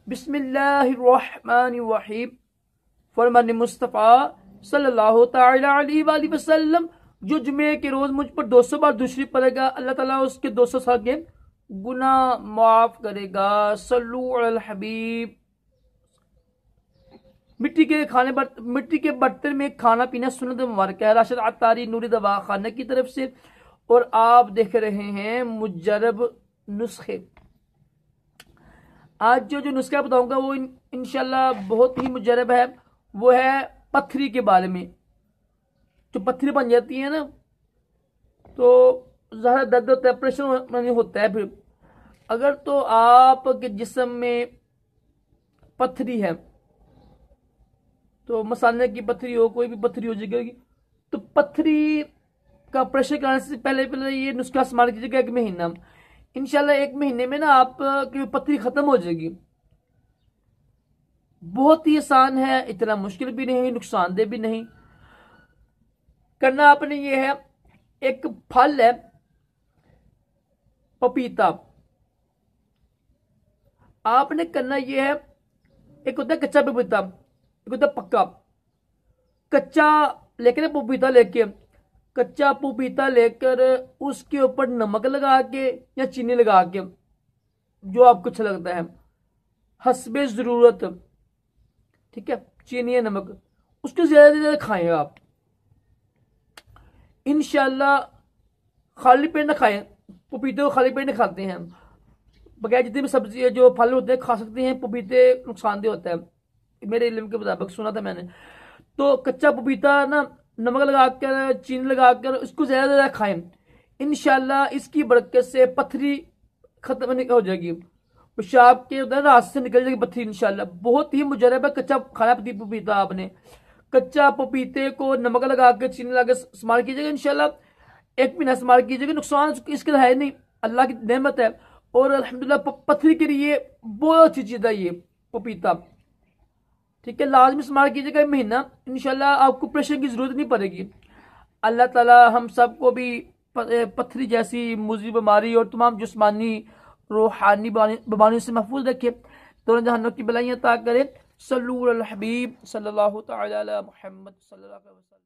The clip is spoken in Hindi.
बिस्मिल्लाहिर्रहमानिर्रहीम। फरमान मुस्तफ़ा सल्लल्लाहु तआला अलैहि वसल्लम, जो जुमे के रोज मुझ पर 200 बार दूसरी पड़ेगा, अल्लाह ताला उसके 200 साल के गुनाह माफ करेगा। सल्लु अलल हबीब। मिट्टी के बर्तन में खाना पीना सुन्नत मुबारक है। राशिद अत्तारी नूरी दवा खाना की तरफ से। और आप देख रहे हैं मुजरब नुस्खे। आज जो नुस्खा बताऊंगा वो इंशाल्लाह बहुत ही मुजरब है। वो है पथरी के बारे में। जो पथरी बन जाती है ना, तो ज़्यादा दर्द होता है, ऑपरेशन होता है। फिर अगर तो आपके जिस्म में पथरी है, तो मसाले की पथरी हो, कोई भी पथरी हो जाएगी, तो पथरी का ऑपरेशन कराने से पहले ये नुस्खा इस्तेमाल कीजिएगा 1 महीना। इंशाल्लाह 1 महीने में ना आपकी पथरी खत्म हो जाएगी। बहुत ही आसान है, इतना मुश्किल भी नहीं, नुकसानदेह भी नहीं। करना आपने ये है, एक फल है पपीता। आपने करना ये है, एक होता है कच्चा पपीता, एक होता है पक्का। कच्चा लेकर पपीता लेके, कच्चा पपीता लेकर उसके ऊपर नमक लगा के या चीनी लगा के, जो आपको अच्छा लगता है, हस्बे जरूरत, ठीक है, चीनी या नमक, उसको ज्यादा से ज्यादा खाएं आप। इंशाल्लाह खाली पेट ना खाएं, पपीते को खाली पेट नहीं खाते हैं। बगैर जितनी भी सब्जी जो फल होते हैं खा सकते हैं, पपीते नुकसानदेह होता है, मेरे इल्म के मुताबिक सुना था मैंने। तो कच्चा पपीता ना नमक लगाकर चीनी लगाकर उसको ज्यादा से ज्यादा खाएं। इंशाल्लाह इसकी बरकत से पथरी खत्म हो जाएगी, पेशाब के उधर रास्ते से निकल जाएगी पथरी इंशाल्लाह। बहुत ही मुजरब है कच्चा खाना पपीता। आपने कच्चा पपीते को नमक लगा के चीनी लगा के इस्तेमाल कीजिएगा, इंशाल्लाह 1 महीना इस्तेमाल कीजिएगा। नुकसान इसके है नहीं, अल्लाह की नेमत है। और अल्हम्दुलिल्लाह पथरी के लिए बहुत अच्छी चीज है ये पपीता, ठीक है। लाजमी इस्तेमाल कीजिएगा 1 महीना, इंशाल्लाह आपको प्रेशर की जरूरत नहीं पड़ेगी। अल्लाह ताला हम सबको भी पथरी जैसी मुज़ी बीमारी और तमाम जिस्मानी रूहानी बीमारियों से महफूज रखे, दोनों जहानों की भलाइयां अता करे। सल्लल्लाहु अलैहि हबीब सल्लल्लाहु तआला अला मुहम्मद सल्लल्लाहु अलैहि वसल्लम।